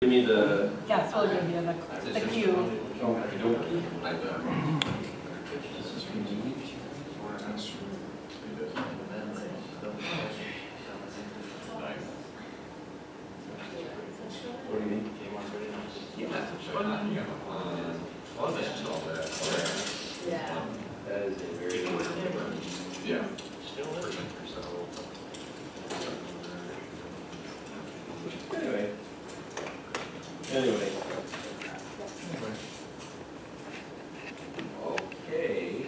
Give me the. Yes, we'll give you the cue. What do you mean? Yeah. That is a very good number. Yeah. Anyway. Okay.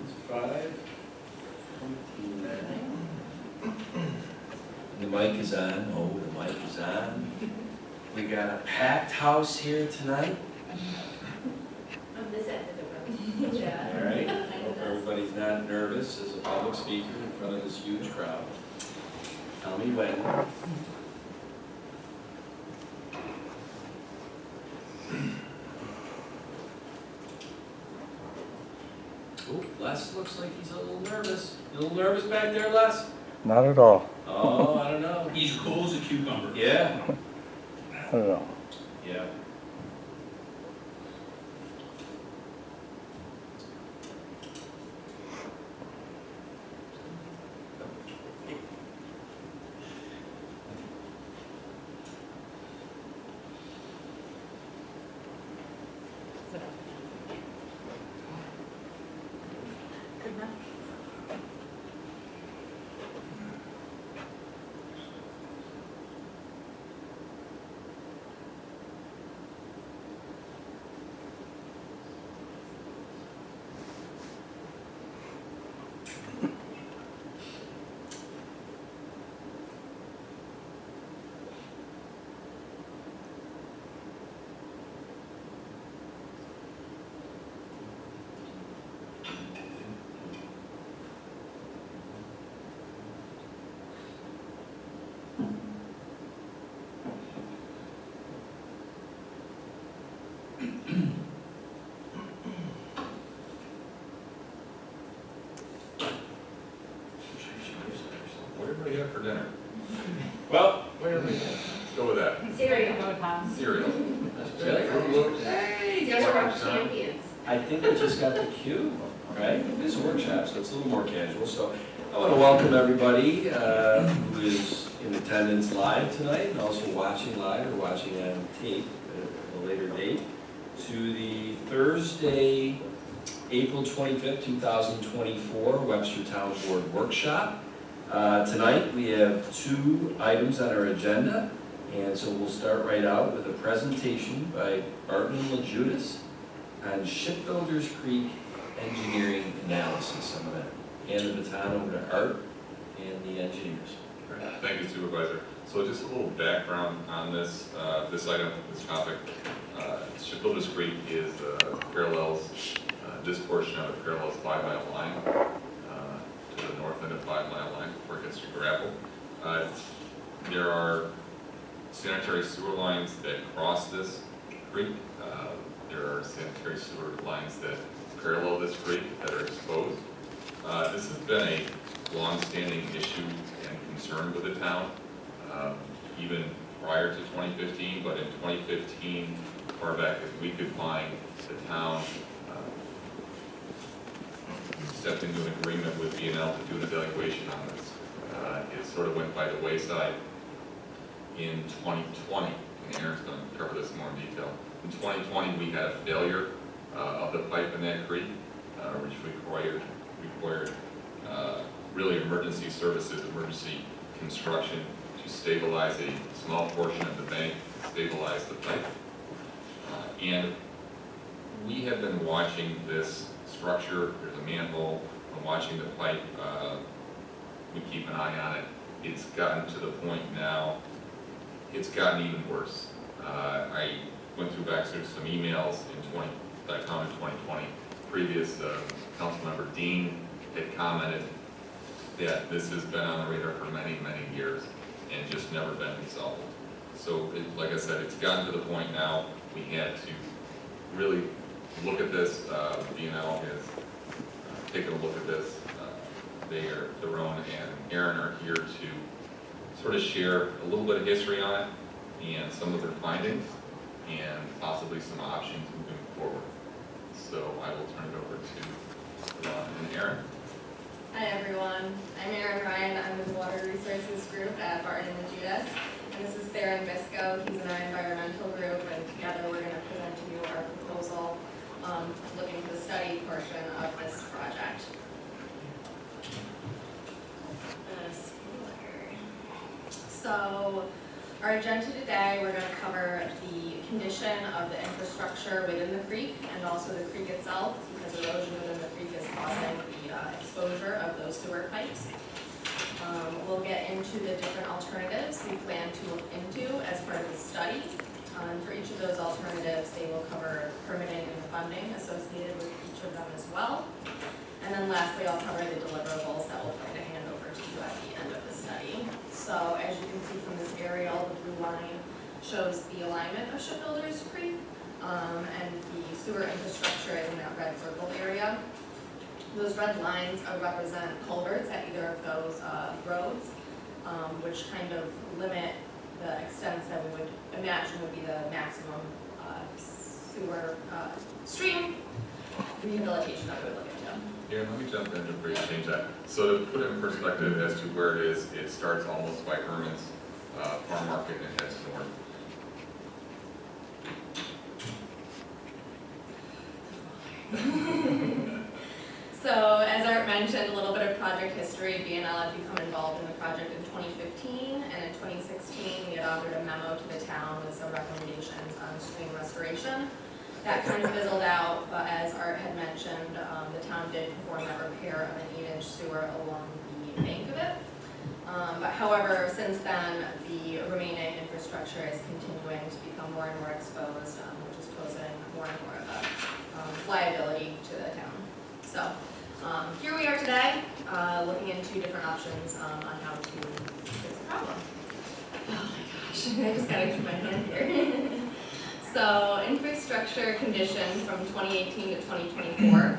It's 5:29. The mic is on. Oh, the mic is on. We got a packed house here tonight. On this end of the room. Yeah. All right. Hope everybody's not nervous as a public speaker in front of this huge crowd. Tell me when. Oh, Les looks like he's a little nervous. You a little nervous back there, Les? Not at all. Oh, I don't know. He's cool as a cucumber. Yeah. Not at all. Yeah. Good enough. What everybody got for dinner? Well, What everybody got? Let's go with that. Cereal. Go, Tom. Cereal. hey, Those are our champions. I think we just got the cue, right? This is a workshop, so it's a little more casual. So I want to welcome everybody who is in attendance live tonight and also watching live or watching on tape at a later date to the Thursday, April 25th, 2024 Webster Town Board Workshop. Tonight we have 2 items on our agenda, and so we'll start right out with a presentation by Barton LaJudas on Shipbuilders Creek engineering analysis. I'm going to hand the baton over to Art and the engineers. Thank you, Supervisor. So just a little background on this, this item, this topic. Shipbuilders Creek is parallels, this portion of it parallels 5 Mile Line to the north end of 5 Mile Line before it gets to gravel. There are sanitary sewer lines that cross this creek. There are sanitary sewer lines that parallel this creek that are exposed. This has been a long-standing issue and concern with the town, even prior to 2015, but in 2015, far back as we could find, the town stepped into an agreement with B&L to do an evaluation on this. It sort of went by the wayside in 2020, and Aaron's going to cover this more in detail. In 2020, we had a failure of the pipe in that creek, which required really emergency services, emergency construction to stabilize a small portion of the bank, stabilize the pipe. And we have been watching this structure. There's a manhole. I'm watching the pipe. We keep an eye on it. It's gotten to the point now, it's gotten even worse. I went through back through some emails that I found in 2020. Previous council member Dean had commented that this has been on the radar for many, many years and just never been resolved. So, like I said, it's gotten to the point now we had to really look at this. B&L has taken a look at this. They are, Theron and Aaron are here to sort of share a little bit of history on it and some of their findings and possibly some options moving forward. So I will turn it over to Ron and Aaron. Hi everyone, I'm Erin Ryan. I'm with the Water Resources Group at Barton and Judas. And this is Theron Bisco. He's in our environmental group, and together we're going to present to you our proposal looking for the study portion of this project. So our agenda today, we're going to cover the condition of the infrastructure within the creek and also the creek itself, because erosion within the creek is causing the exposure of those sewer pipes. We'll get into the different alternatives we plan to look into as part of the study. For each of those alternatives, they will cover permitting and funding associated with each of them as well. And then lastly, I'll cover the deliverables that we'll plan to hand over to you at the end of the study. So as you can see from this aerial, the blue line shows the alignment of Shipbuilders Creek, and the sewer infrastructure is in that red circled area. Those red lines represent culverts at either of those roads, which kind of limit the extents that we would imagine would be the maximum sewer stream rehabilitation that we would look into. Aaron, let me jump in before you change that. So to put it in perspective as to where it is, it starts almost by Herman's Farm Market and heads north. So, as Art mentioned, a little bit of project history. BNL had become involved in the project in 2015, and in 2016 we had authored a memo to the town with some recommendations on stream restoration. That kind of fizzled out, but as Art had mentioned, the town did perform that repair of an 8-inch sewer along the bank of it. But however, since then, the remaining infrastructure is continuing to become more and more exposed, which is posing more and more of a liability to the town. So here we are today, looking into different options on how to fix the problem. Oh my gosh, I just gotta keep my hand here. So infrastructure condition from 2018 to 2024.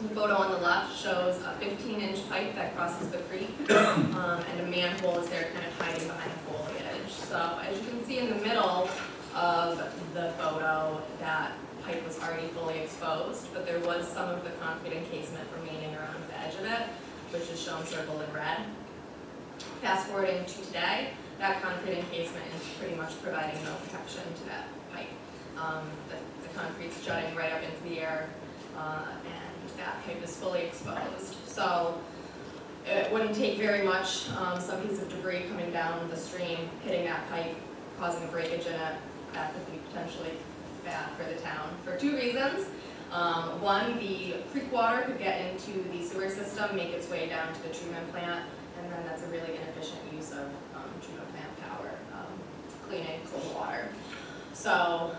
The photo on the left shows a 15-inch pipe that crosses the creek, and a manhole is there kind of hiding behind foliage. So as you can see in the middle of the photo, that pipe was already fully exposed, but there was some of the concrete encasement remaining around the edge of it, which is shown circled in red. Fast forwarding to today, that concrete encasement is pretty much providing no protection to that pipe. The concrete's jutting right up into the air, and that pipe is fully exposed. So it wouldn't take very much, some piece of debris coming down the stream, hitting that pipe, causing a breakage in it. That could be potentially bad for the town for two reasons. One, the creek water could get into the sewer system, make its way down to the treatment plant, and then that's a really inefficient use of treatment plant power, cleaning cold water. So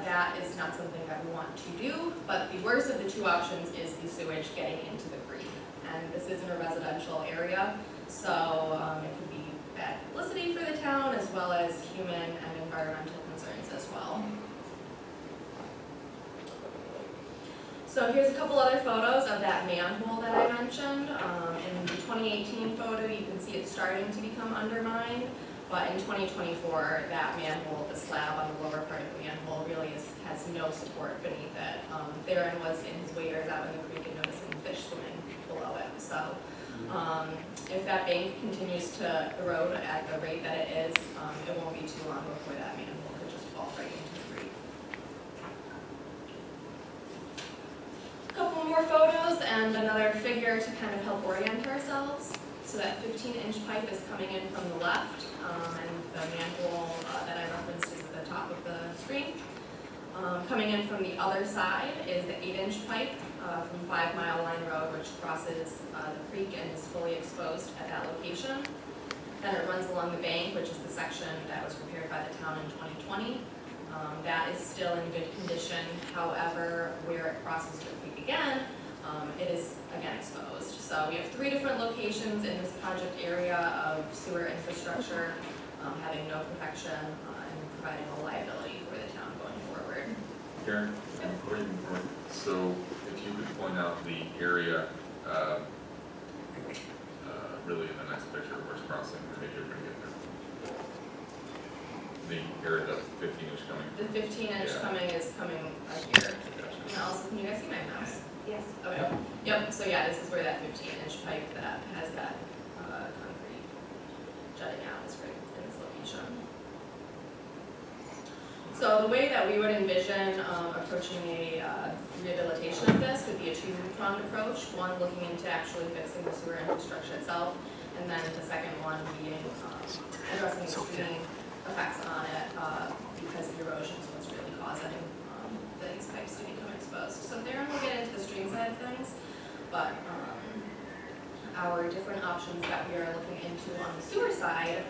that is not something that we want to do, but the worst of the two options is the sewage getting into the creek. And this isn't a residential area, so it could be bad publicity for the town as well as human and environmental concerns as well. So here's a couple other photos of that manhole that I mentioned. In the 2018 photo, you can see it starting to become undermined, but in 2024, that manhole, the slab on the lower part of the manhole, really has no support beneath it. Theron was in his waders out in the creek and noticing fish swimming below it. So if that bank continues to erode at the rate that it is, it won't be too long before that manhole could just fall right into the creek. Couple more photos and another figure to kind of help orient ourselves. So that 15-inch pipe is coming in from the left, and the manhole that I referenced is at the top of the screen. Coming in from the other side is the 8-inch pipe from 5 Mile Line Road, which crosses the creek and is fully exposed at that location. Then it runs along the bank, which is the section that was repaired by the town in 2020. That is still in good condition. However, where it crosses the creek again, it is again exposed. So we have 3 different locations in this project area of sewer infrastructure having no protection and providing a liability for the town going forward. Karen, before you move forward, so if you could point out the area really in the next picture where it's crossing, or maybe you're gonna get there. The area, the 15-inch coming. The 15-inch Yeah. coming is coming here. Gotcha. And also, can you guys see my mouse? Yes. Okay. Yep, so yeah, this is where that 15-inch pipe that has that concrete jutting out is right in this location. So the way that we would envision approaching a rehabilitation of this would be a two-pronged approach. One, looking into actually fixing the sewer infrastructure itself, and then the second one being addressing extreme effects on it because the erosion is what's really causing these pipes to become exposed. So there, we'll get into the stream side of things, but our different options that we are looking into on the sewer side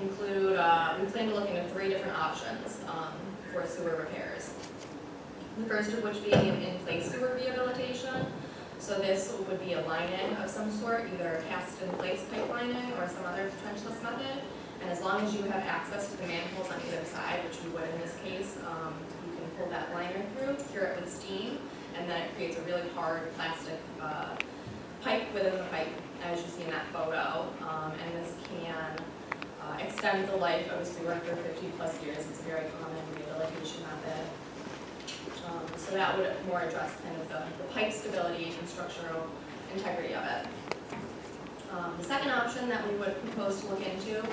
include, we plan to look into 3 different options for sewer repairs. The first of which being an in-place sewer rehabilitation. So this would be a lining of some sort, either cast-in-place pipe lining or some other trenchless method. And as long as you have access to the manholes on either side, which we would in this case, you can pull that liner through, cure it with steam, and then it creates a really hard plastic pipe within the pipe, as you see in that photo. And this can extend the life of a sewer for 50+ years. It's a very common rehabilitation method. So that would more address kind of the pipe stability and structural integrity of it. The second option that we would propose to look into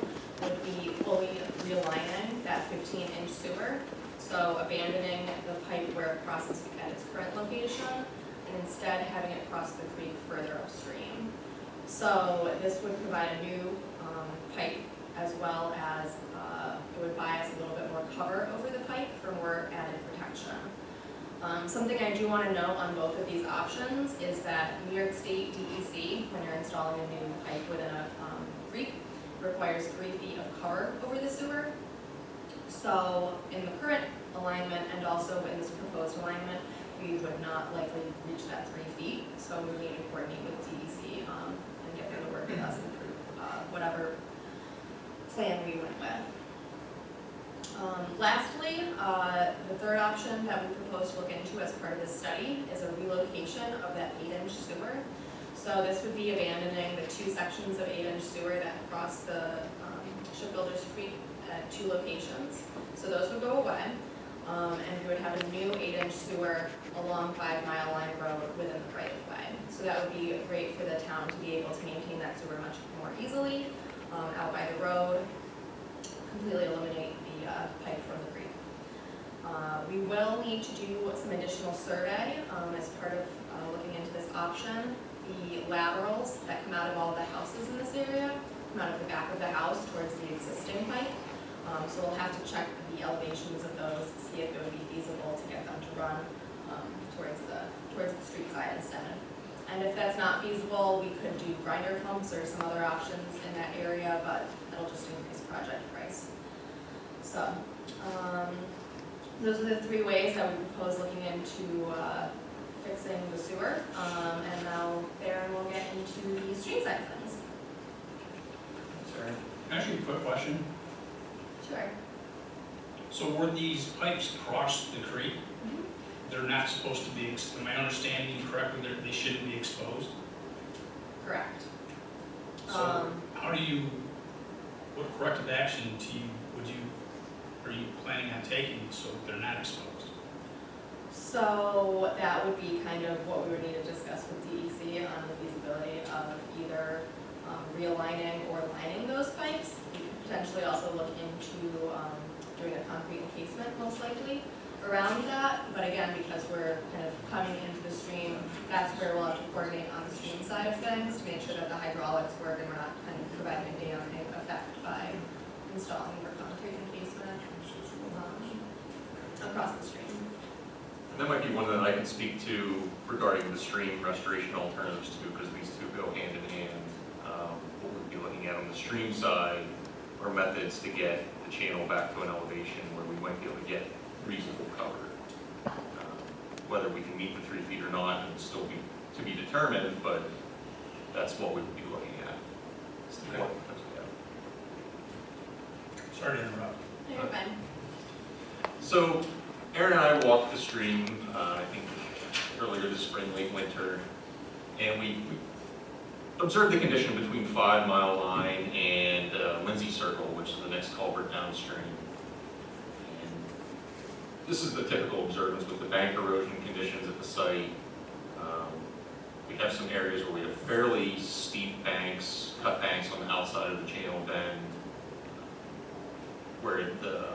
would be fully realigning that 15-inch sewer. So abandoning the pipe where it crosses at its current location and instead having it cross the creek further upstream. So this would provide a new pipe, as well as it would buy us a little bit more cover over the pipe for more added protection. Something I do want to note on both of these options is that New York State DEC, when you're installing a new pipe within a creek, requires 3 feet of cover over the sewer. So in the current alignment and also in this proposed alignment, we would not likely reach that 3 feet. So we need to coordinate with DEC and get them to work with us and approve whatever plan we went with. Lastly, the third option that we propose to look into as part of this study is a relocation of that 8-inch sewer. So this would be abandoning the 2 sections of 8-inch sewer that cross the Shipbuilders Creek at 2 locations. So those would go away, and we would have a new 8-inch sewer along 5 Mile Line Road within the right of way. So that would be great for the town to be able to maintain that sewer much more easily out by the road, completely eliminate the pipe from the creek. We will need to do some additional survey as part of looking into this option. The laterals that come out of all the houses in this area come out of the back of the house towards the existing pipe. So we'll have to check the elevations of those, see if it would be feasible to get them to run towards the street side instead. And if that's not feasible, we could do grinder pumps or some other options in that area, but that'll just increase project price. So those are the 3 ways that we propose looking into fixing the sewer. And now Darren will get into the stream side of things. Sorry. Actually, a quick question. Sure. So where these pipes cross the creek, they're not supposed to be, am I understanding correctly, they shouldn't be exposed? Correct. So how do you, what corrective action are you planning on taking so they're not exposed? So that would be kind of what we would need to discuss with DEC on the feasibility of either realigning or lining those pipes. We could potentially also look into doing a concrete encasement most likely around that, but again, because we're kind of coming into the stream, that's where we'll have to coordinate on the stream side of things to make sure that the hydraulics work and we're not kind of providing a damping effect by installing more concrete encasement across the stream. And that might be one that I can speak to regarding the stream restoration alternatives too, because these 2 go hand in hand. What we'd be looking at on the stream side are methods to get the channel back to an elevation where we might be able to get reasonable cover. Whether we can meet the 3 feet or not, and still be to be determined, but that's what we would be looking at. Okay. Sorry to interrupt. No, you're fine. So Aaron and I walked the stream, I think earlier this spring, late winter, and we observed the condition between 5 Mile Line and Lindsay Circle, which is the next culvert downstream. And this is the typical observance with the bank erosion conditions at the site. We have some areas where we have fairly steep banks, cut banks on the outside of the channel bend, where the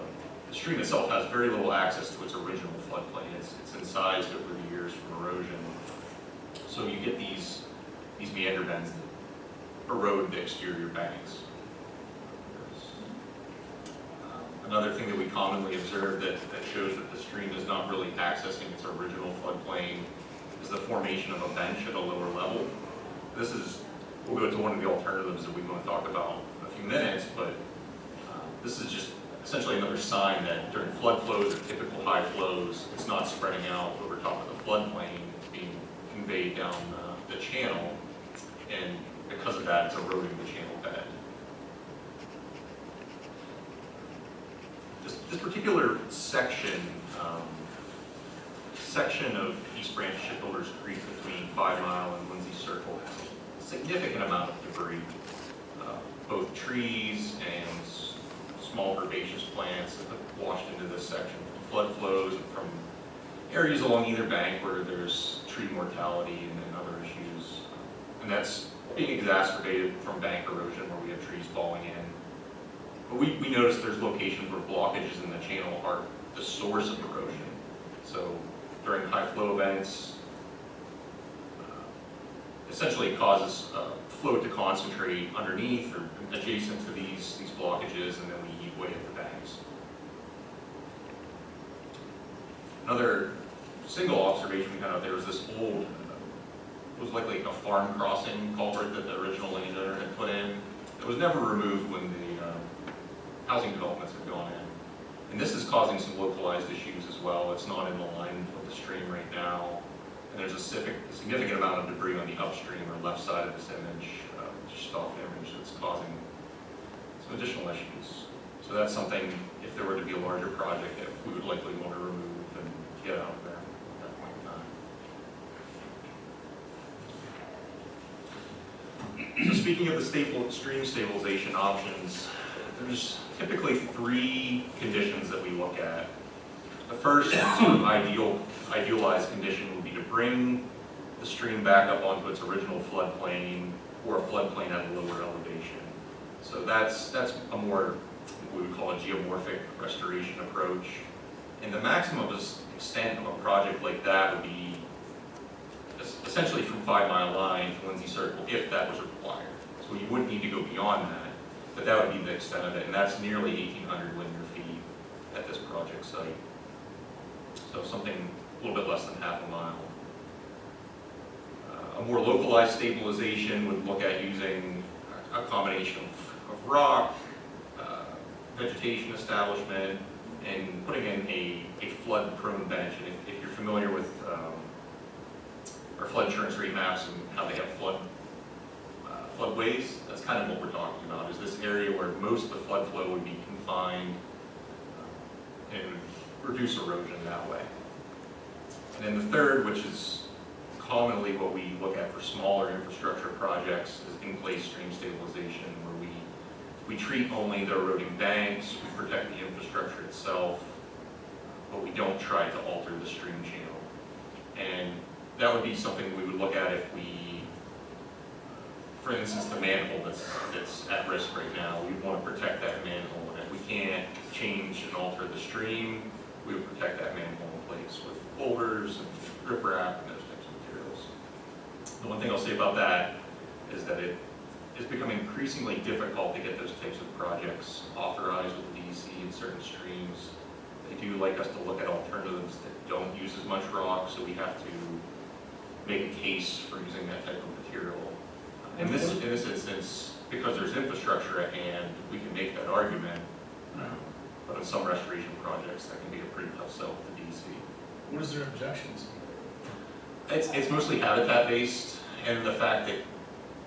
stream itself has very little access to its original floodplain. It's incised over the years from erosion. So you get these meander bends that erode the exterior banks. Another thing that we commonly observe that shows that the stream is not really accessing its original floodplain is the formation of a bench at a lower level. We'll go to one of the alternatives that we want to talk about in a few minutes, but this is just essentially another sign that during flood flows or typical high flows, it's not spreading out over top of the floodplain, it's being conveyed down the channel, and because of that, it's eroding the channel bed. This particular section of East Branch Shipbuilders Creek between 5 Mile and Lindsay Circle has a significant amount of debris, both trees and small herbaceous plants that have washed into this section from flood flows and from areas along either bank where there's tree mortality and other issues. And that's being exacerbated from bank erosion where we have trees falling in. But we noticed there's locations where blockages in the channel are the source of erosion. So during high flow events, essentially it causes flow to concentrate underneath or adjacent to these blockages, and then we heat away at the banks. Another single observation we had out there was this old, it was likely a farm crossing culvert that the original landowner had put in. It was never removed when the housing developments have gone in. And this is causing some localized issues as well. It's not in the line of the stream right now. And there's a significant amount of debris on the upstream or left side of this image, stock image, that's causing some additional issues. So that's something, if there were to be a larger project, that we would likely want to remove and get out of there at that point in time. So speaking of the stream stabilization options, there's typically 3 conditions that we look at. The first sort of idealized condition would be to bring the stream back up onto its original floodplain or a floodplain at a lower elevation. So that's a more, what we would call a geomorphic restoration approach. And the maximum extent of a project like that would be essentially from 5 Mile Line to Lindsay Circle if that was required. So you wouldn't need to go beyond that, but that would be the extent of it, and that's nearly 1,800 linear feet at this project site. So something a little bit less than half a mile. A more localized stabilization would look at using a combination of rock, vegetation establishment, and putting in a flood-prone bench. And if you're familiar with our flood insurance rate maps and how they have floodways, that's kind of what we're talking about, is this area where most of the flood flow would be confined and reduce erosion that way. And then the third, which is commonly what we look at for smaller infrastructure projects, is in-place stream stabilization, where we treat only the eroding banks, we protect the infrastructure itself, but we don't try to alter the stream channel. And that would be something we would look at if we, for instance, the manhole that's at risk right now, we want to protect that manhole. And if we can't change and alter the stream, we would protect that manhole in place with boulders and riprap and those types of materials. The one thing I'll say about that is that it is becoming increasingly difficult to get those types of projects authorized with the DEC in certain streams. They do like us to look at alternatives that don't use as much rock, so we have to make a case for using that type of material. In this instance, because there's infrastructure at hand, we can make that argument. But in some restoration projects, that can be a pretty tough sell with the DEC. What is their objections? It's mostly habitat-based, and the fact that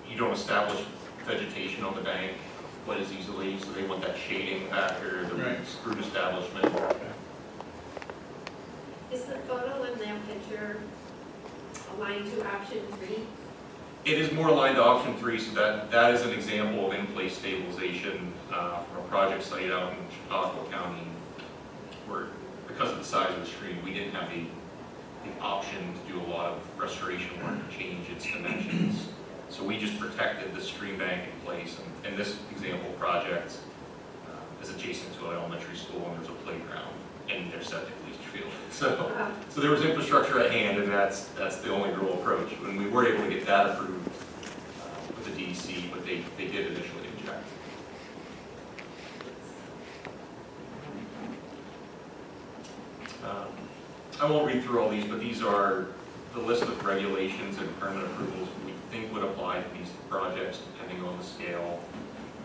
you don't establish vegetation on the bank quite as easily, so they want that shading factor, the root establishment. Is the photo in that picture line 2, option 3? It is more aligned to option 3, so that is an example of in-place stabilization from a project site out in Chautauqua County, where because of the size of the stream, we didn't have the option to do a lot of restoration work to change its dimensions. So we just protected the stream bank in place, and this example project is adjacent to an elementary school, and there's a playground and their septic leach field. So there was infrastructure at hand, and that's the only real approach. When we were able to get that approved with the DEC, but they did initially object. I won't read through all these, but these are the list of regulations and permit approvals we think would apply to these projects depending on the scale.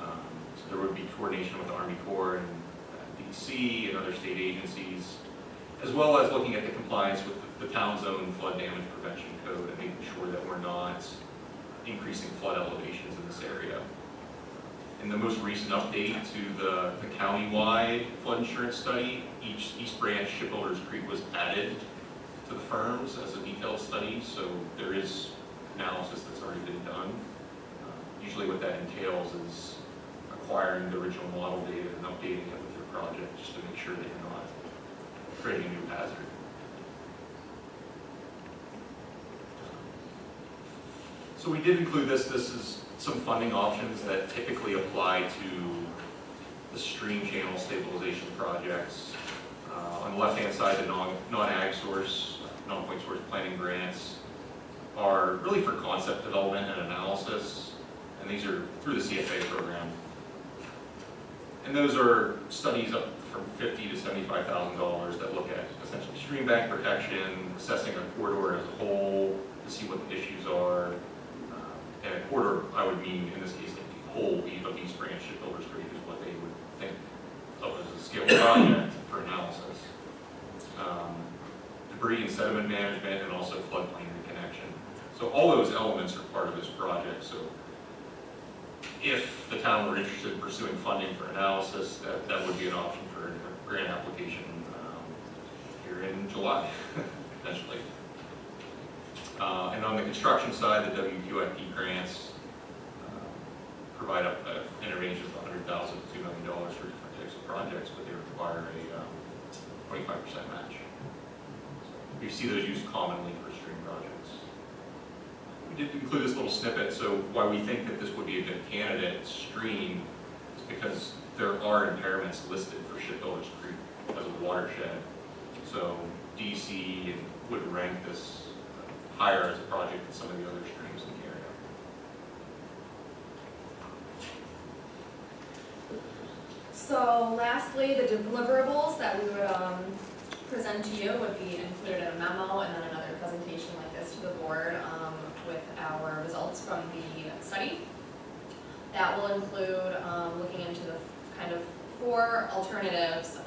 So there would be coordination with the Army Corps and DC and other state agencies, as well as looking at the compliance with the town's own flood damage prevention code and making sure that we're not increasing flood elevations in this area. In the most recent update to the county-wide flood insurance study, East Branch Shipbuilders Creek was added to the firms as a detailed study, so there is analysis that's already been done. Usually what that entails is acquiring the original model data and updating it with your project just to make sure that you're not creating a new hazard. So we did include this. This is some funding options that typically apply to the stream channel stabilization projects. On the left-hand side, the non-ag source, non-point source planning grants are really for concept development and analysis, and these are through the CFA program. And those are studies up from $50,000 to $75,000 that look at essentially stream bank protection, assessing a corridor as a whole to see what the issues are. And a corridor, I would mean, in this case, the whole of East Branch Shipbuilders Creek is what they would think of as a scale project for analysis. Debris and sediment management, and also floodplain reconnection. So all those elements are part of this project. So if the town were interested in pursuing funding for analysis, that would be an option for a grant application here in July, potentially. And on the construction side, the WQIP grants provide an range of $100,000 to $2 million for different types of projects, but they require a 25% match. So you see those used commonly for stream projects. We did include this little snippet, so why we think that this would be a good candidate stream is because there are impairments listed for Shipbuilders Creek as a watershed. So DC would rank this higher as a project than some of the other streams in the area. So lastly, the deliverables that we would present to you would be included in a memo and then another presentation like this to the board with our results from the study. That will include looking into the kind of 4 alternatives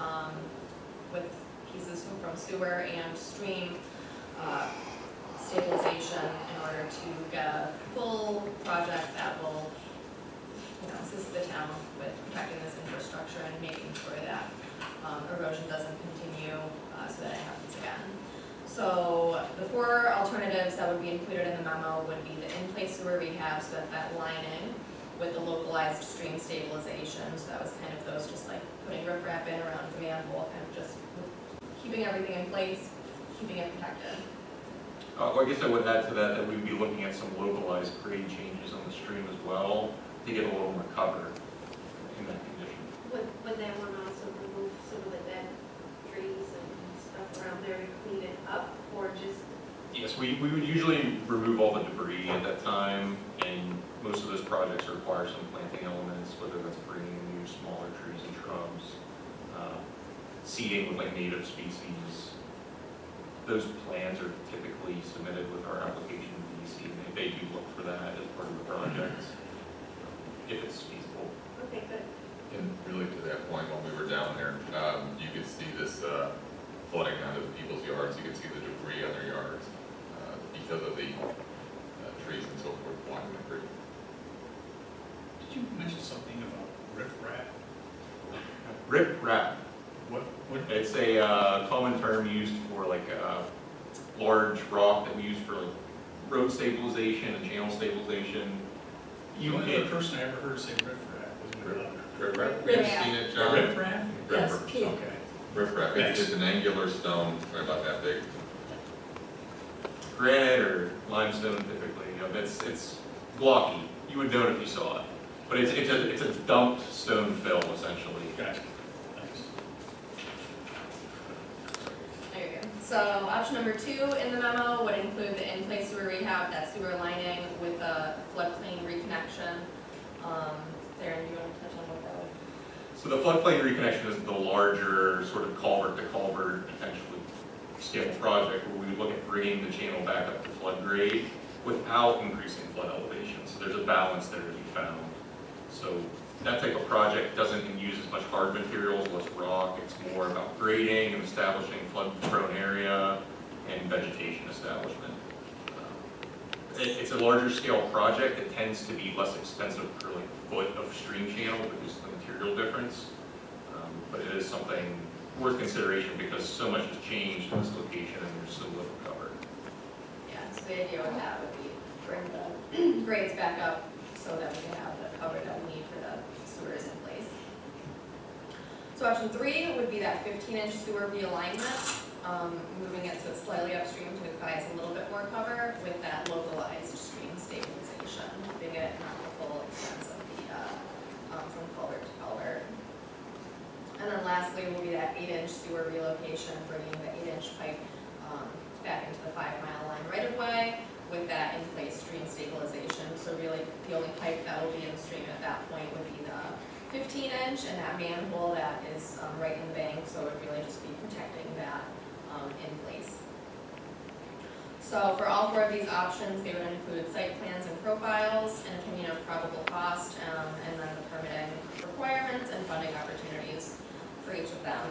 with pieces from sewer and stream stabilization in order to get a full project that will assist the town with protecting this infrastructure and making sure that erosion doesn't continue so that it happens again. So the 4 alternatives that would be included in the memo would be the in-place sewer rehab, so that lining with the localized stream stabilization. So that was kind of those just like putting riprap in around the manhole, kind of just keeping everything in place, keeping it protected. Well, I guess I would add to that we'd be looking at some localized grade changes on the stream as well to get a little more cover in that condition. Would that one also remove some of the dead trees and stuff around there to clean it up, or just? Yes, we would usually remove all the debris at that time, and most of those projects require some planting elements, whether that's bringing new smaller trees and shrubs, seeding with like native species. Those plans are typically submitted with our application to DEC, and they do look for that as part of the project, if it's feasible. Okay, good. And really to that point, when we were down there, you could see this flooding onto the people's yards. You could see the debris on their yards because of the trees and so forth blocking the creek. Did you mention something about riprap? Rip-rap. What? It's a common term used for like a large rock that we use for like road stabilization and channel stabilization. The only other person I ever heard say riffraff was my brother. Riprap, Riprap. you've seen it, John? Riffraff? Yes, Riprap. Pete. Okay. Riprap, it's an angular stone, probably about that big. Granite or limestone typically, you know, it's blocky. You would know it if you saw it. But it's a dumped stone fill essentially. Gotcha. Thanks. There you go. So option number 2 in the memo would include the in-place sewer rehab, that sewer lining with a floodplain reconnection. Darren, do you want to touch on what that would? So the floodplain reconnection is the larger sort of culvert to culvert potentially scale project where we would look at bringing the channel back up to flood grade without increasing flood elevation. So there's a balance there to be found. So that type of project doesn't use as much hard materials, less rock. It's more about grading and establishing flood-prone area and vegetation establishment. It's a larger scale project. It tends to be less expensive per like foot of stream channel because of the material difference. But it is something worth consideration because so much has changed in this location and there's so little covered. Yeah, so the idea with that would be bring the grades back up so that we can have the cover that we need for the sewers in place. So option 3 would be that 15-inch sewer realignment, moving it so it's slightly upstream to provide a little bit more cover with that localized stream stabilization, keeping it not the full extent of the, from culvert to culvert. And then lastly will be that 8-inch sewer relocation, bringing the 8-inch pipe back into the 5-mile line right of way with that in-place stream stabilization. So really the only pipe that will be in stream at that point would be the 15-inch and that manhole that is right in the bank. So it would really just be protecting that in place. So for all 4 of these options, they would include site plans and profiles, an opinion of probable cost, and then the permitting requirements and funding opportunities for each of them.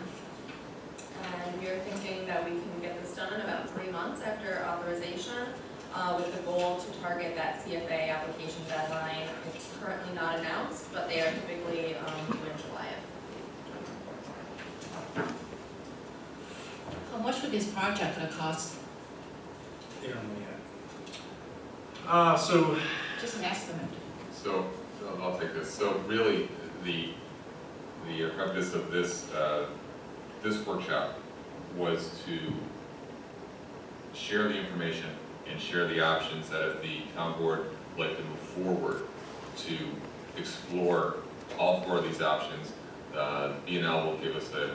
And we are thinking that we can get this done in about 3 months after authorization, with the goal to target that CFA application deadline. It's currently not announced, but they are typically due in July. How much would this project gonna cost? They don't know yet. So Just an estimate. So, I'll take this. So really, the purpose of this, this workshop was to share the information and share the options that if the town board would like to move forward to explore all 4 of these options. B&L will give us an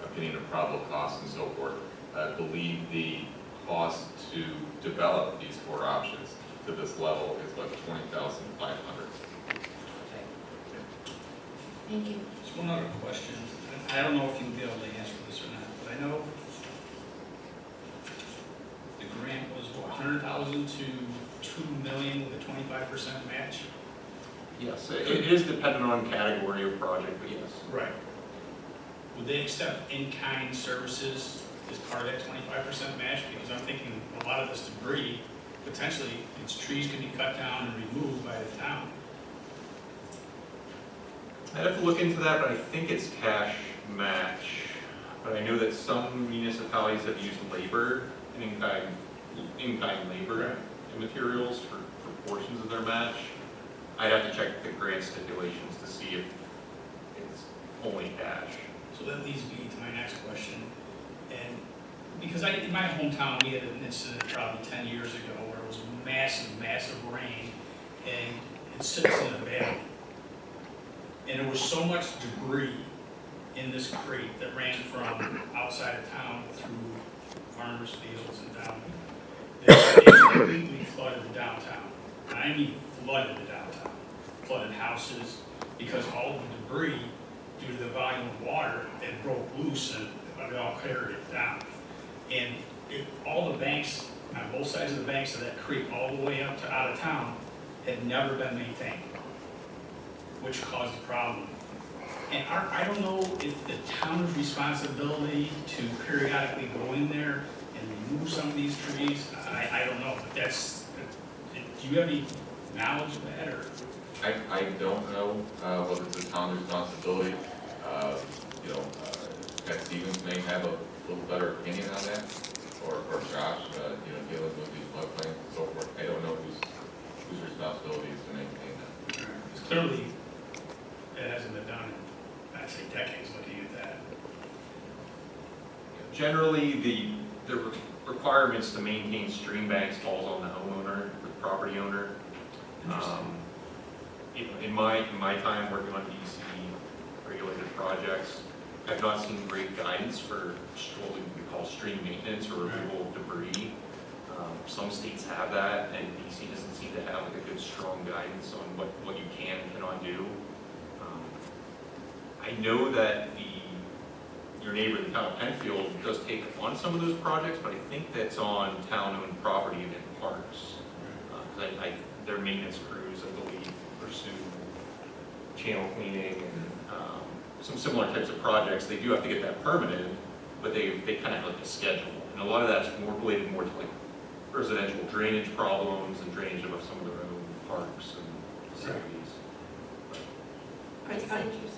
opinion of probable costs and so forth. I believe the cost to develop these 4 options to this level is about $20,500. Thank you. Just one other question. I don't know if you'll be able to answer this or not, but I know the grant was what, 100,000 to 2 million with a 25% match? yes, it is dependent on category of project, but yes. Right. Would they accept in-kind services as part of that 25% match? Because I'm thinking a lot of this debris, potentially, its trees could be cut down and removed by the town. I'd have to look into that, but I think it's cash match. But I know that some municipalities have used labor, and in-kind labor and materials for portions of their match. I'd have to check the grant stipulations to see if it's only cash. So that leads me to my next question. And because in my hometown, we had an incident probably 10 years ago where it was massive rain, and it sits in a valley. And there was so much debris in this creek that ran from outside of town through farmers' fields and down, that it completely flooded the downtown. And I mean flooded the downtown, flooded houses, because all of the debris, due to the volume of water, it broke loose and it all carried it down. And all the banks, on both sides of the banks of that creek, all the way up to out of town, had never been maintained, which caused the problem. And I don't know if the town's responsibility to periodically go in there and remove some of these trees, I don't know, but do you have any knowledge of that, or? I don't know whether it's the town's responsibility. Pat Stevens may have a little better opinion on that, or Josh, dealing with these floodplains and so forth. I don't know whose responsibility is to maintain that. Because clearly, it hasn't been done in, I'd say, decades looking at that. Generally, the requirements to maintain stream banks falls on the homeowner, the property owner. In my time working on DC regulated projects, I've not seen great guidance for what we call stream maintenance or removal of debris. Some states have that, and DC doesn't seem to have like a good, strong guidance on what you can and cannot do. I know that your neighbor, the town of Penfield, does take on some of those projects, but I think that's on town-owned property and in parks. Their maintenance crews, I believe, pursue channel cleaning and some similar types of projects. They do have to get that permitted, but they kind of have like a schedule. And a lot of that's more related more to like residential drainage problems and drainage of some of their own parks and facilities. It's interesting.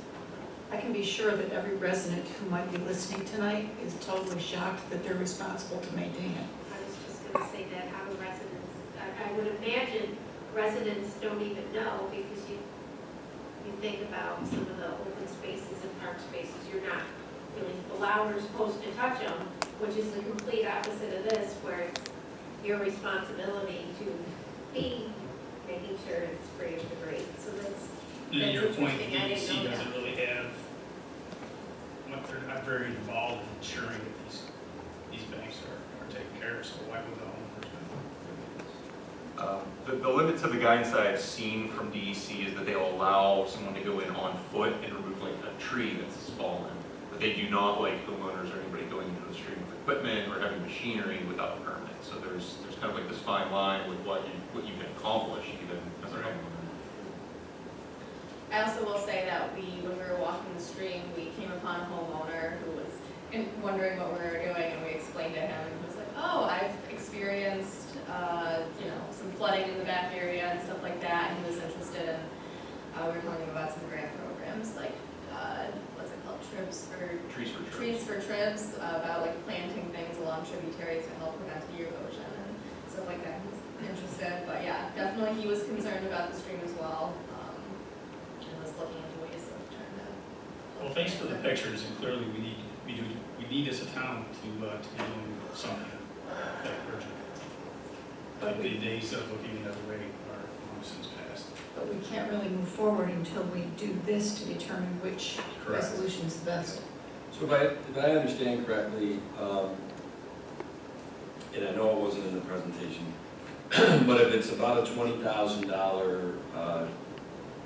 I can be sure that every resident who might be listening tonight is totally shocked that they're responsible to maintain it. I was just gonna say that, how do residents, I would imagine residents don't even know, because you think about some of the open spaces and park spaces, you're not really allowed or supposed to touch them, which is the complete opposite of this, where it's your responsibility to be making sure it's free of debris. So that's And your point, interesting. I didn't DEC know doesn't that. really have, they're not very involved in ensuring that these banks are taken care of, so why would the homeowners know? The limit to the guidance that I've seen from DEC is that they'll allow someone to go in on foot and remove like a tree that's fallen. But they do not like homeowners or anybody going into the stream with equipment or heavy machinery without a permit. So there's kind of like this fine line with what you can accomplish even as a homeowner. I also will say that when we were walking the stream, we came upon a homeowner who was wondering what we were doing, and we explained to him, and he was like, oh, I've experienced, some flooding in the back area and stuff like that, and he was interested in, we were telling him about some grant programs, like, what's it called, Trees for Tribs, about like planting things along tributaries to help prevent the erosion and stuff like that. He was interested, but yeah, definitely he was concerned about the stream as well. Looking into ways of trying to. Well, thanks for the pictures, and clearly we need as a town to be doing something that urgent. But the days of looking another way are long since passed. But we can't really move forward until we do this to determine which Correct. resolution is the best. So if I understand correctly, and I know it wasn't in the presentation, but if it's about a $20,000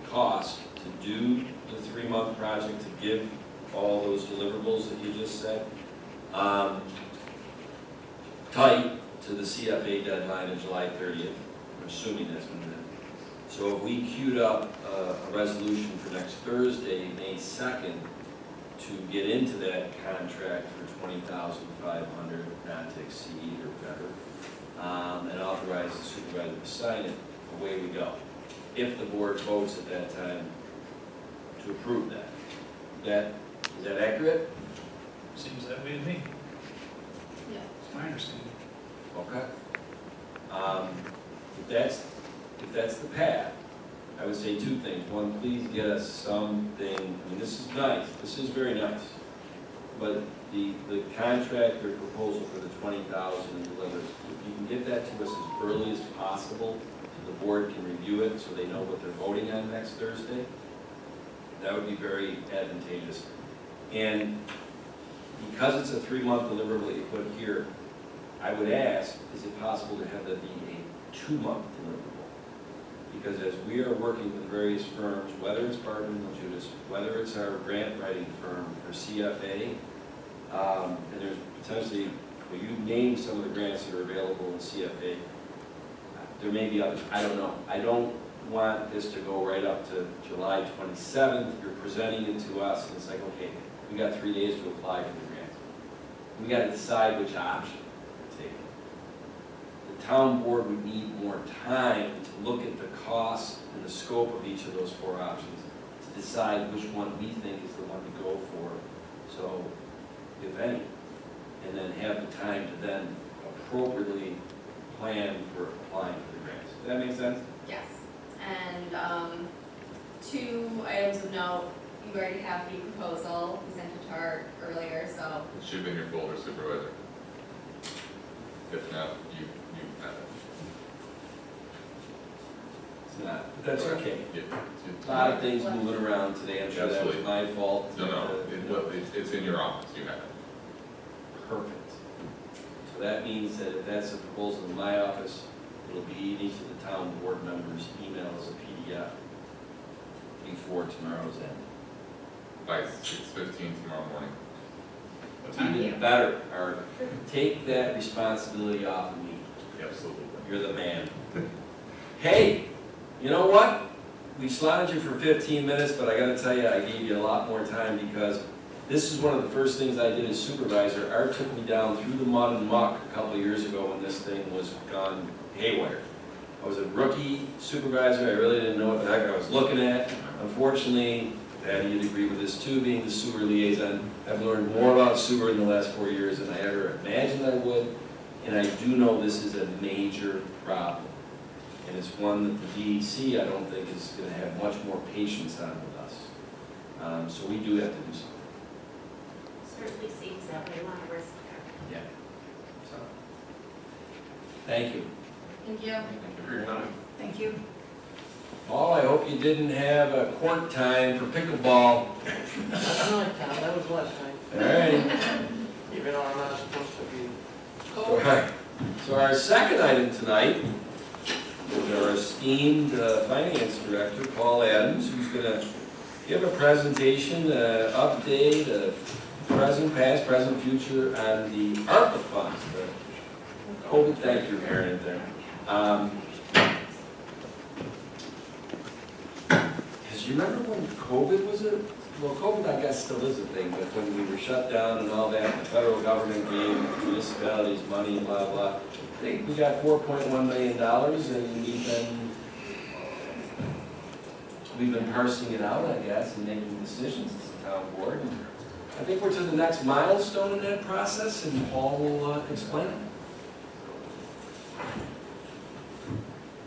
cost to do the 3-month project, to give all those deliverables that you just said, tight to the CFA deadline of July 30th, I'm assuming that's when it is. So if we queued up a resolution for next Thursday, May 2nd, to get into that contract for $20,500, not to exceed or better, and authorize the supervisor to sign it, away we go. If the board votes at that time to approve that. Is that accurate? Seems that way to me. Yeah. It's my understanding. Okay. If that's the path, I would say 2 things. One, please get us something, I mean, this is nice, this is very nice, but the contract or proposal for the 20,000 and delivers, if you can get that to us as early as possible, so the board can review it, so they know what they're voting on next Thursday, that would be very advantageous. And because it's a 3-month deliverable that you put here, I would ask, is it possible to have that be a 2-month deliverable? Because as we are working with various firms, whether it's Barton and Judas, whether it's our grant writing firm for CFA, and there's potentially, well, you named some of the grants that are available in CFA. There may be others, I don't know. I don't want this to go right up to July 27th. You're presenting it to us, and it's like, okay, we got 3 days to apply for the grant. We got to decide which option to take. The town board would need more time to look at the cost and the scope of each of those 4 options to decide which one we think is the one to go for. So, if any, and then have the time to then appropriately plan for applying for the grants. Does that make sense? Yes, and 2 items of note, you already have the proposal, we sent it to Art earlier, so. It should be in your folder, Supervisor. If not, you have it. It's not, but that's okay. Yeah. A lot of things moving around today, I'm sure that was Absolutely. my fault. No, it's in your office, you have it. Perfect. So that means that if that's a proposal in my office, it'll be easy to the town board members' email as a PDF before tomorrow's end. By 6:15 tomorrow morning. What time? Even better, Art, take that responsibility off of me. Absolutely. You're the man. Hey, you know what? We slotted you for 15 minutes, but I gotta tell you, I gave you a lot more time because this is one of the first things I did as supervisor. Art took me down through the mud and muck a couple of years ago when this thing was gone haywire. I was a rookie supervisor, I really didn't know what the heck I was looking at. Unfortunately, Patty, you'd agree with this too, being the sewer liaison, I've learned more about sewer in the last 4 years than I ever imagined I would, and I do know this is a major problem. And it's one that the DEC, I don't think, is gonna have much more patience on with us. So we do have to do something. Certainly seems that way, a lot of risk there. Yeah. So, thank you. Thank you. Thank you for your time. Thank you. Paul, I hope you didn't have a court time for pickleball. Nothing like that, that was last night, All right. even though I'm not supposed to be. All right. So our second item tonight is our esteemed finance director, Paul Adams, who's gonna give a presentation, update, present, past, present, future on the ARPA funds. The COVID, thank you, Aaron, there. Because you remember when COVID was well, COVID I guess still is a thing, but when we were shut down and all that, the federal government gave municipalities money and blah, blah. I think we got $4.1 million and we've been parsing it out, I guess, and making decisions as a town board. And I think we're to the next milestone in that process, and Paul will explain it.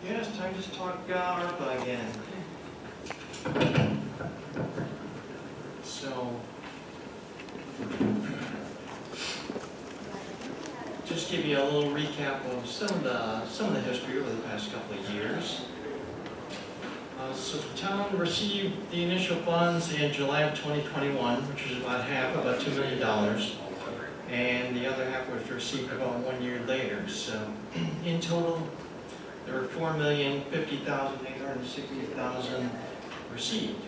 Yes, time to talk ARPA again. So, just give you a little recap of some of the history over the past couple of years. So the town received the initial funds in July of 2021, which is about half, about $2 million. And the other half was received about 1 year later. So in total, there were 4,050,860,000 received.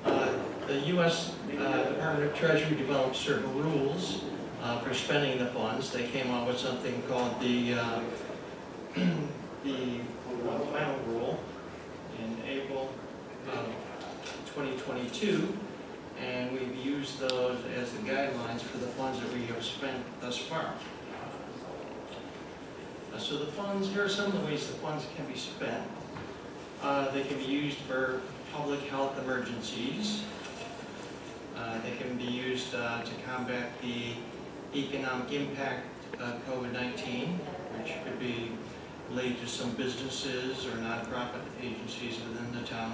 The U.S. Department of Treasury developed certain rules for spending the funds. They came up with something called the final rule in April of 2022, and we've used those as the guidelines for the funds that we have spent thus far. So the funds, here are some of the ways the funds can be spent. They can be used for public health emergencies. They can be used to combat the economic impact of COVID-19, which could be related to some businesses or nonprofit agencies within the town.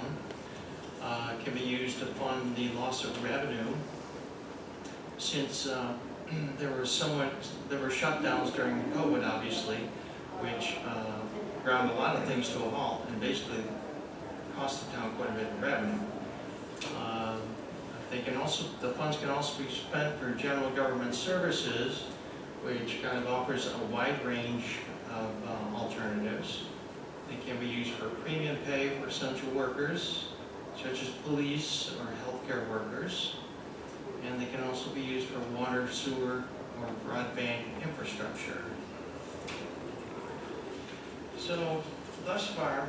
Can be used to fund the loss of revenue. Since there were shutdowns during COVID, obviously, which ground a lot of things to a halt and basically cost the town quite a bit of revenue. The funds can also be spent for general government services, which kind of offers a wide range of alternatives. They can be used for premium pay for essential workers, such as police or healthcare workers. And they can also be used for water, sewer, or broadband infrastructure. So, thus far,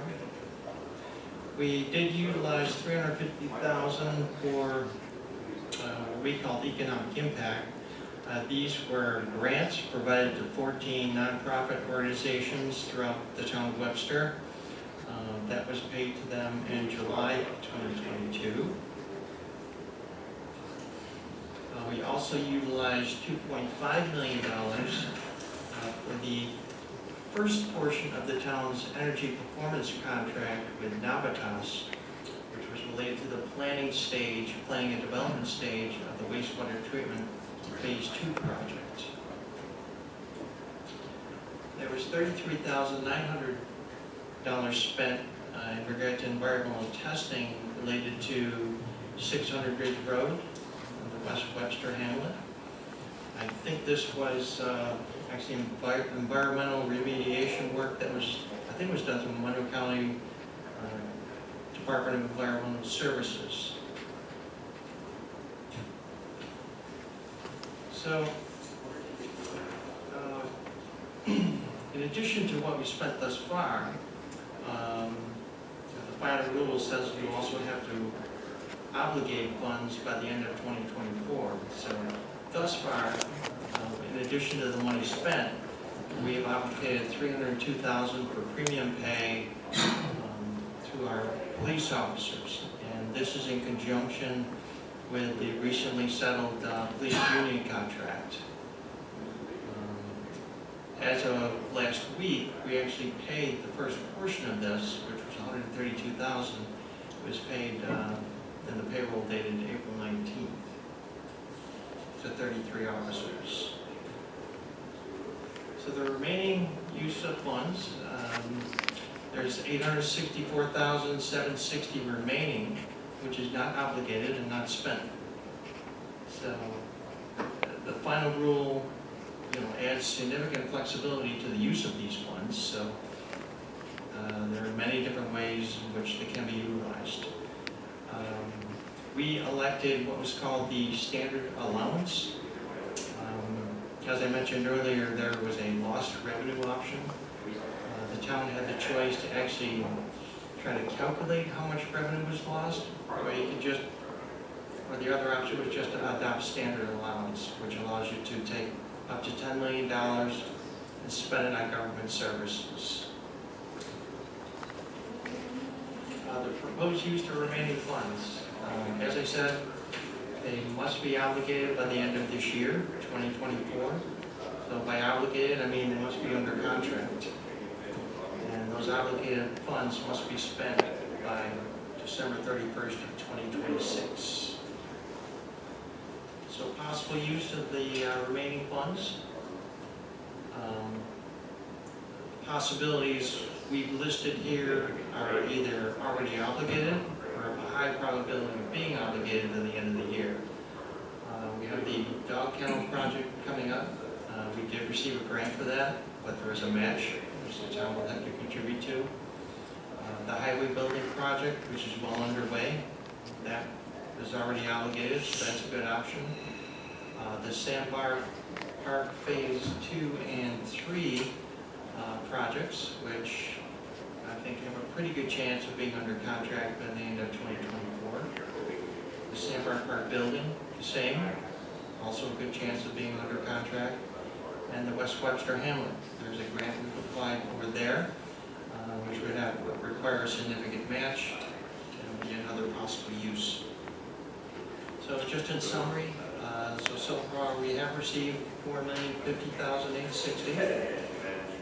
we did utilize $350,000 for what we call economic impact. These were grants provided to 14 nonprofit organizations throughout the town of Webster. That was paid to them in July 2022. We also utilized $2.5 million for the first portion of the town's energy performance contract with Navitas, which was related to the planning and development stage of the wastewater treatment Phase 2 project. There was $33,900 spent in regard to environmental testing related to 600 Ridge Road in the West Webster hamlet. I think this was actually environmental remediation work that was done through Monroe County Department of Environmental Services. So, in addition to what we spent thus far, the final rule says you also have to obligate funds by the end of 2024. So, thus far, in addition to the money spent, we have obligated $302,000 for premium pay to our police officers. And this is in conjunction with the recently settled police union contract. As of last week, we actually paid the first portion of this, which was $132,000. It was paid in the payroll dated April 19th to 33 officers. So the remaining use of funds, there's $864,760 remaining, which is not obligated and not spent. So the final rule, adds significant flexibility to the use of these funds. So there are many different ways in which they can be utilized. We elected what was called the standard allowance. As I mentioned earlier, there was a lost revenue option. The town had the choice to actually try to calculate how much revenue was lost, or you could just, or the other option was just to adopt standard allowance, which allows you to take up to $10 million and spend it on government services. The proposed use of remaining funds, as I said, they must be obligated by the end of this year, 2024. So by obligated, I mean they must be under contract. And those obligated funds must be spent by December 31st of 2026. So possible use of the remaining funds. Possibilities we've listed here are either already obligated or have a high probability of being obligated at the end of the year. We have the dog kennel project coming up. We did receive a grant for that, but there is a match which the town will have to contribute to. The highway building project, which is well underway, that is already obligated, so that's a good option. The Sandbar Park Phase 2 and 3 projects, which I think have a pretty good chance of being under contract by the end of 2024. The Sandbar Park building, the same, also a good chance of being under contract. And the West Webster hamlet, there's a grant we've applied for there, which would require a significant match and be another possible use. So just in summary, so far we have received $4,050,860.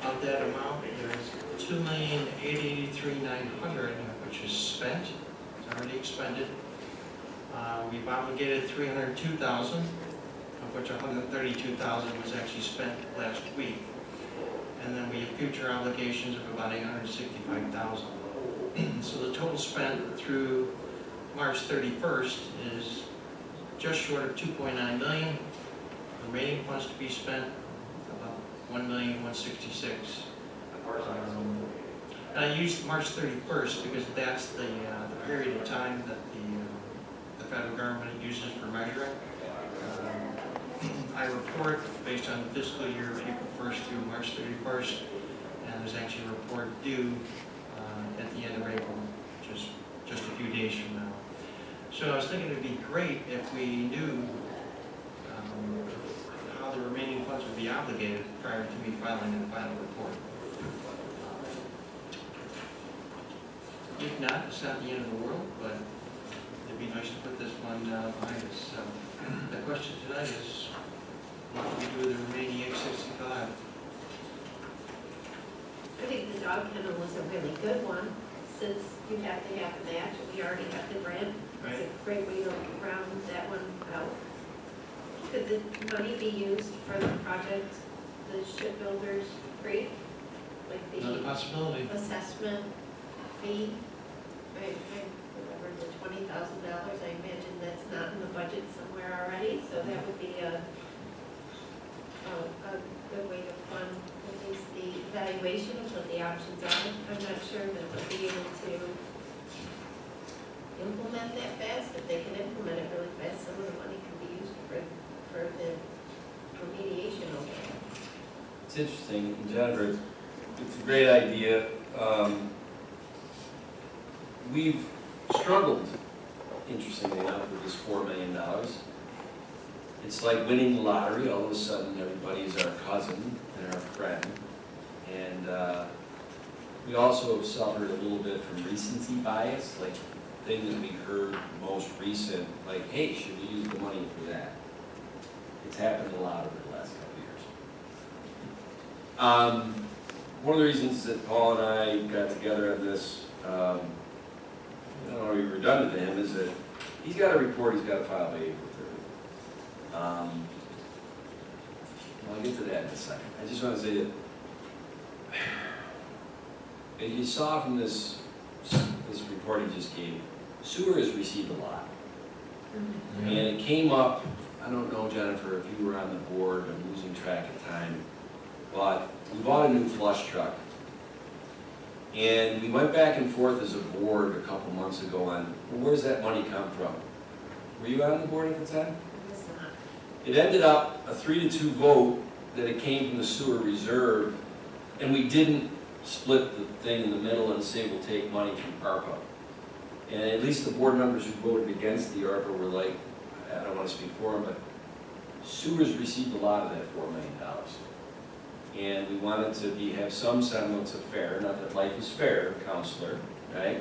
Of that amount, there's $2,883,900, which is spent, it's already expended. We've obligated $302,000, of which $132,000 was actually spent last week. And then we have future obligations of about $865,000. So the total spent through March 31st is just short of $2.9 million. The remaining funds to be spent, about $1,166,000. I used March 31st because that's the period of time that the federal government uses for measuring. I report based on the fiscal year of April 1st through March 31st, and there's actually a report due at the end of April, which is just a few days from now. So I was thinking it would be great if we knew how the remaining funds would be obligated prior to me filing the final report. If not, it's not the end of the world, but it'd be nice to put this one behind us. So. The question tonight is, what do we do with the remaining 865? I think the dog kennel was a really good one, since you have to have the match, and we already have the grant. It's a great way to round that one out. Could the money be used for the project, the shipbuilders create, like Another the possibility. assessment fee? I remember the $20,000, I imagine that's not in the budget somewhere already, so that would be a good way to fund at least the evaluation of what the options are. I'm not sure that they'll be able to implement that fast. If they can implement it really fast, some of the money can be used for the remediation over there. It's interesting, Jennifer, it's a great idea. We've struggled, interestingly enough, with this $4 million. It's like winning the lottery. All of a sudden, everybody's our cousin and our friend. And we also have suffered a little bit from recency bias, like things that we heard most recent, like, hey, should we use the money for that? It's happened a lot over the last couple of years. One of the reasons that Paul and I got together on this, I don't want to be redundant to him, is that he's got a report he's got to file by April 30th. I'll get to that in a second. I just want to say that, as you saw from this report he just gave, sewer has received a lot. And it came up, I don't know, Jennifer, if you were on the board, I'm losing track of time, but we bought a new flush truck. And we went back and forth as a board a couple months ago on, well, where's that money come from? Were you on the board at the time? It's not. It ended up a 3-2 vote that it came from the sewer reserve, and we didn't split the thing in the middle and say we'll take money from ARPA. And at least the board members who voted against the ARPA were like, I don't want to speak for them, but sewers received a lot of that $4 million. And we wanted to have some semblance of fair, not that life is fair, counselor, right?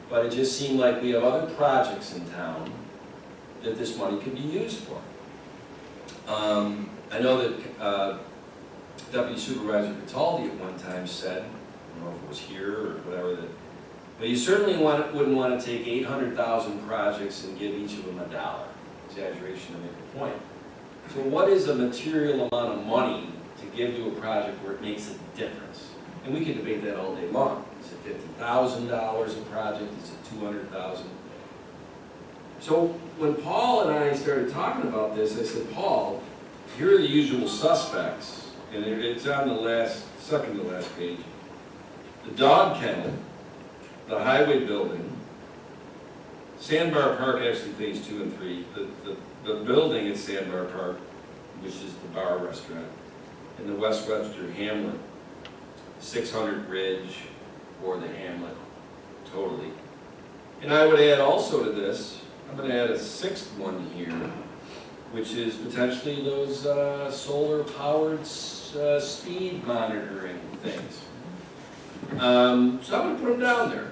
But it just seemed like we have other projects in town that this money could be used for. I know that Deputy Supervisor Cataldi at one time said, I don't know if it was here or whatever, that, but you certainly wouldn't want to take 800,000 projects and give each of them $1. Exaggeration to make a point. So what is a material amount of money to give to a project where it makes a difference? And we can debate that all day long. Is it $50,000 a project? Is it $200,000? So when Paul and I started talking about this, I said, Paul, here are the usual suspects, and it's on the second to last page. The dog kennel, the highway building, Sandbar Park, actually phase 2 and 3, the building at Sandbar Park, which is the bar restaurant, and the West Webster Hamlet, 600 Ridge, or the Hamlet, totally. And I would add also to this, I'm going to add a sixth one here, which is potentially those solar-powered speed monitoring things. So I'm going to put them down there.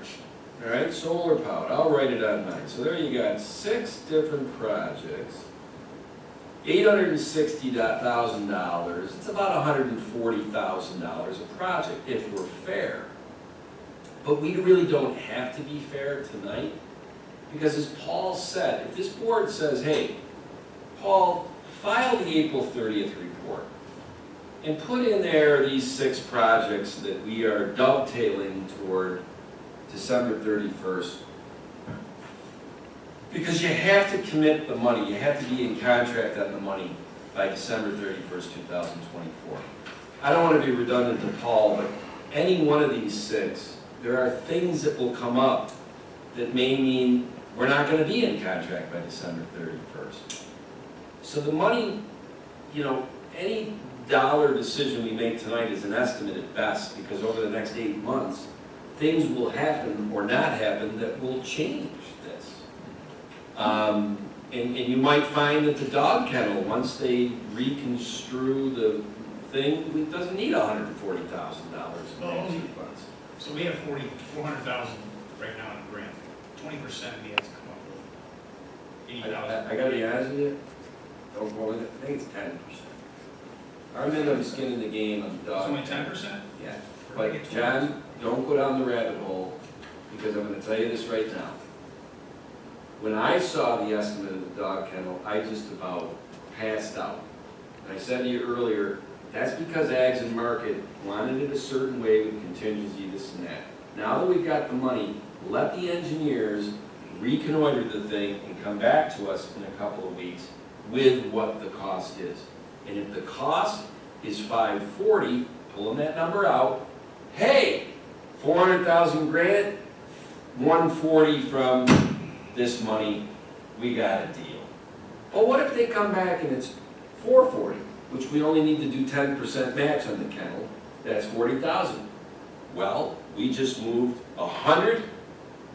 All right, solar-powered. I'll write it on mine. So there you got 6 different projects. $860,000. It's about $140,000 a project if we're fair. But we really don't have to be fair tonight, because as Paul said, if this board says, hey, Paul, file the April 30th report and put in there these 6 projects that we are dovetailing toward December 31st, because you have to commit the money, you have to be in contract on the money by December 31st, 2024. I don't want to be redundant to Paul, but any one of these 6, there are things that will come up that may mean we're not going to be in contract by December 31st. So the money, you know, any dollar decision we make tonight is an estimate at best, because over the next 8 months, things will happen or not happen that will change this. And you might find that the dog kennel, once they reconstrue the thing, it doesn't need $140,000 in matching funds. So we have 400,000 right now in the grant. 20% we have to come up with 80,000. I gotta be honest with you, don't go with it, I think it's 10%. Our minimum skin in the game on the It's dog. only 10%? Yeah, but John, don't go down the rabbit hole, because I'm gonna tell you this right now. When I saw the estimate of the dog kennel, I just about passed out. And I said to you earlier, that's because Ags and Market wanted it a certain way with contingency, this and that. Now that we've got the money, let the engineers reconnoiter the thing and come back to us in a couple of weeks with what the cost is. And if the cost is $540, pulling that number out, hey, 400,000 grant, 140 from this money, we got a deal. But what if they come back and it's 440, which we only need to do 10% match on the kennel, that's 40,000. Well, we just moved 100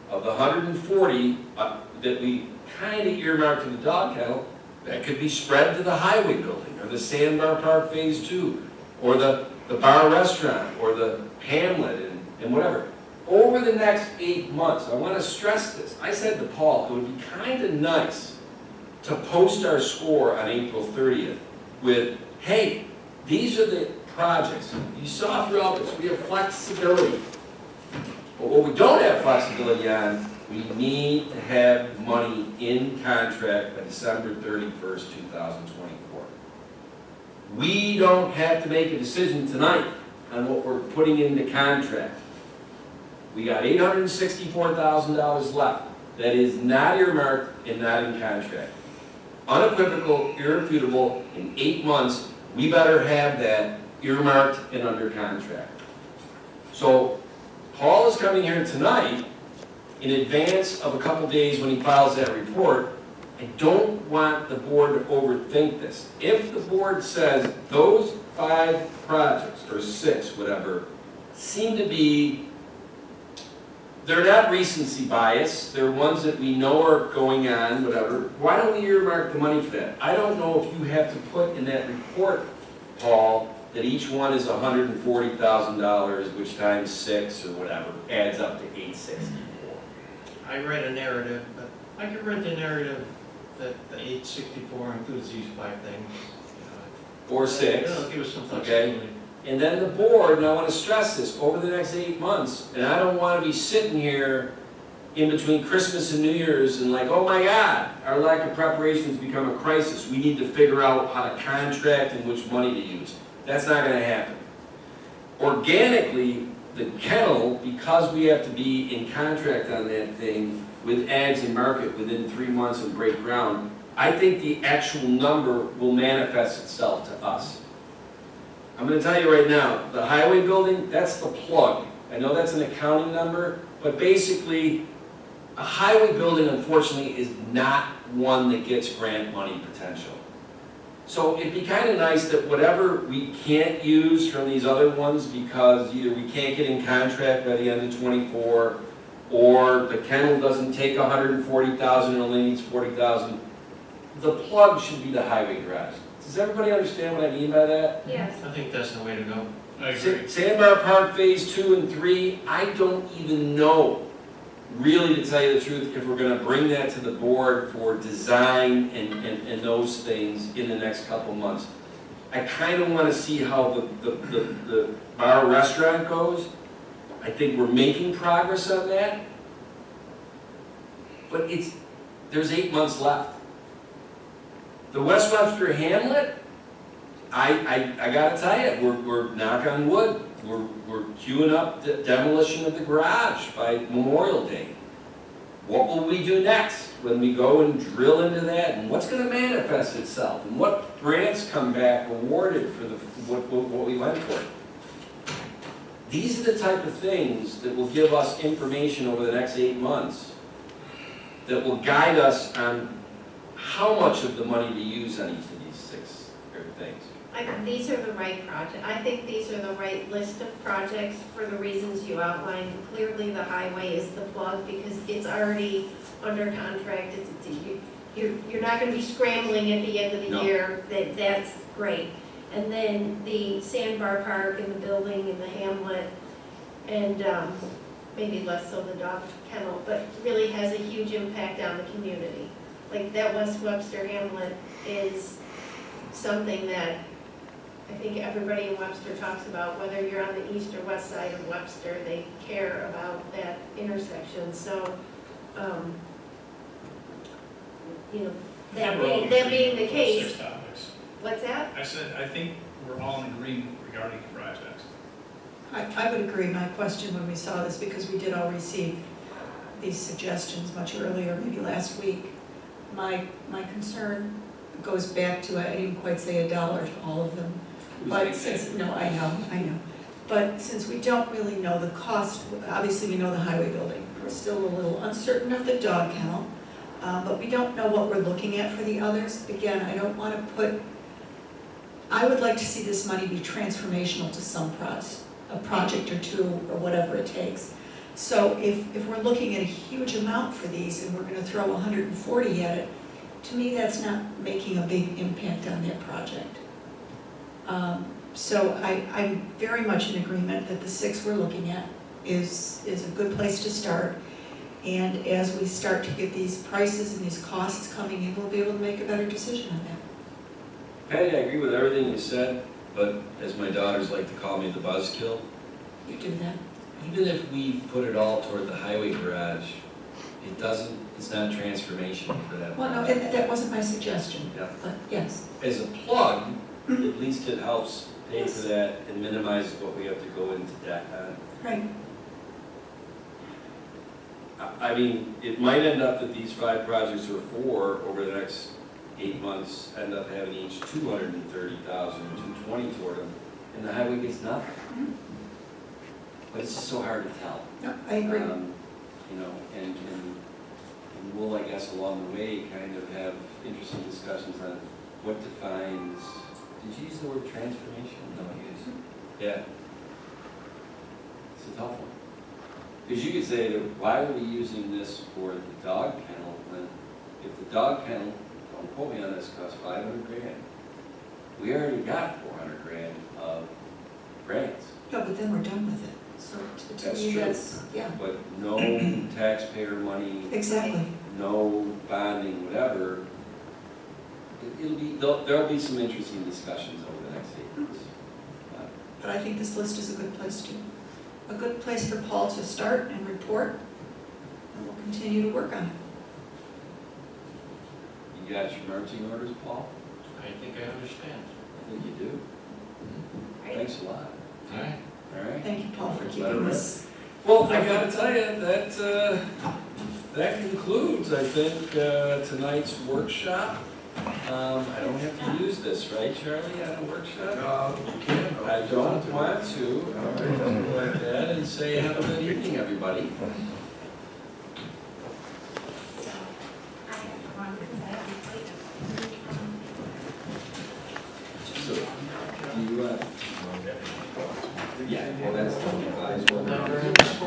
of the 140 that we kind of earmarked to the dog kennel, that could be spread to the highway building, or the Sandbar Park Phase 2, or the bar restaurant, or the Hamlet, and whatever. Over the next 8 months, I want to stress this. I said to Paul, it would be kind of nice to post our score on April 30th with, hey, these are the projects. You saw throughout this, we have flexibility. But what we don't have flexibility on, we need to have money in contract by December 31st, 2024. We don't have to make a decision tonight on what we're putting into contract. We got $864,000 left that is not earmarked and not in contract. Unequivocal, irrefutable, in 8 months, we better have that earmarked and under contract. So Paul is coming here tonight in advance of a couple days when he files that report. I don't want the board to overthink this. If the board says those 5 projects, or 6, whatever, seem to be, they're not recency bias, they're ones that we know are going on, whatever, why don't we earmark the money for that? I don't know if you have to put in that report, Paul, that each one is $140,000, which times 6 or whatever adds up to 864. I read a narrative, but I could read the narrative that the 864 includes these 5 things. Or 6. It'll give us some Okay. flexibility. And then the board, and I want to stress this, over the next 8 months, and I don't want to be sitting here in between Christmas and New Year's and like, oh my God, our lack of preparation has become a crisis. We need to figure out how to contract and which money to use. That's not going to happen. Organically, the kennel, because we have to be in contract on that thing with Ags and Market within 3 months and break ground, I think the actual number will manifest itself to us. I'm going to tell you right now, the highway building, that's the plug. I know that's an accounting number, but basically, a highway building, unfortunately, is not one that gets grant money potential. So it'd be kind of nice that whatever we can't use from these other ones because either we can't get in contract by the end of '24, or the kennel doesn't take 140,000 and only needs 40,000, the plug should be the highway garage. Does everybody understand what I mean by that? Yes. I think that's the way to go. I agree. Sandbar Park Phase 2 and 3, I don't even know, really, to tell you the truth, if we're going to bring that to the board for design and those things in the next couple months. I kind of want to see how the bar restaurant goes. I think we're making progress on that. But there's 8 months left. The West Webster Hamlet, I gotta tell you, we're knock on wood, we're queuing up the demolition of the garage by Memorial Day. What will we do next when we go and drill into that, and what's gonna manifest itself, and what grants come back awarded for what we went for? These are the type of things that will give us information over the next 8 months that will guide us on how much of the money to use on each of these 6 things. These are the right projects. I think these are the right list of projects for the reasons you outlined. Clearly, the highway is the plug because it's already under contract. You're not going to be scrambling at the end of the No. year. That's great. And then the Sandbar Park and the building and the Hamlet, and maybe less so the dog kennel, but really has a huge impact on the community. Like that West Webster Hamlet is something that I think everybody in Webster talks about, whether you're on the east or west side of Webster, they care about that intersection, so, you know, that We're all being, in that being agreement the on those case, 6 topics. what's that? I said, I think we're all in agreement regarding the projects. I would agree. My question when we saw this, because we did all receive these suggestions much earlier, maybe last week, my concern goes back to, I didn't quite say $1 to all of them. But since, no, I know. But since we don't really know the cost, obviously we know the highway building. We're still a little uncertain of the dog kennel, but we don't know what we're looking at for the others. Again, I don't want to put, I would like to see this money be transformational to some a project or two, or whatever it takes. So if we're looking at a huge amount for these and we're going to throw 140 at it, to me, that's not making a big impact on that project. So I'm very much in agreement that the 6 we're looking at is a good place to start. And as we start to get these prices and these costs coming in, we'll be able to make a better decision on that. Patty, I agree with everything you said, but as my daughters like to call me, the buzzkill. You do that. Even if we put it all toward the highway garage, it's not transformation for that. Well, no, project. that wasn't my suggestion, Yeah. but yes. As a plug, at least it helps pay for that and minimizes what we have to go into debt on. Right. I mean, it might end up that these 5 projects or 4 over the next 8 months end up having each 230,000 or 220 toward them, and the highway gets nothing. Mhm. But it's just so hard to tell. No, I agree. You know, and we'll, I guess, along the way, kind of have interesting discussions on what defines, did you use the word transformation? No, you used, yeah. It's a tough one. Because you could say, that why are we using this for the dog kennel when, if the dog kennel, don't quote me on this, costs $500,000, we already got $400,000 of grants. No, but then we're done with it. So to That's me, true. that's, yeah, But no taxpayer money, exactly. no bonding, whatever. There'll be some interesting discussions over the next 8 months. But I think this list is a good place for Paul to start and report, and we'll continue to work on it. You got your marching orders, Paul? I think I understand. I think you do. Thanks a lot. All right. All right. Thank you, Paul, for Let keeping him this. Well, I gotta tell you, that concludes, I think, tonight's workshop. I don't have to use this, right, Charlie, at a workshop? No, you can't. I don't want to. All right, something like that, and say have a good evening, everybody. So, do you, yeah, well, that's the advice.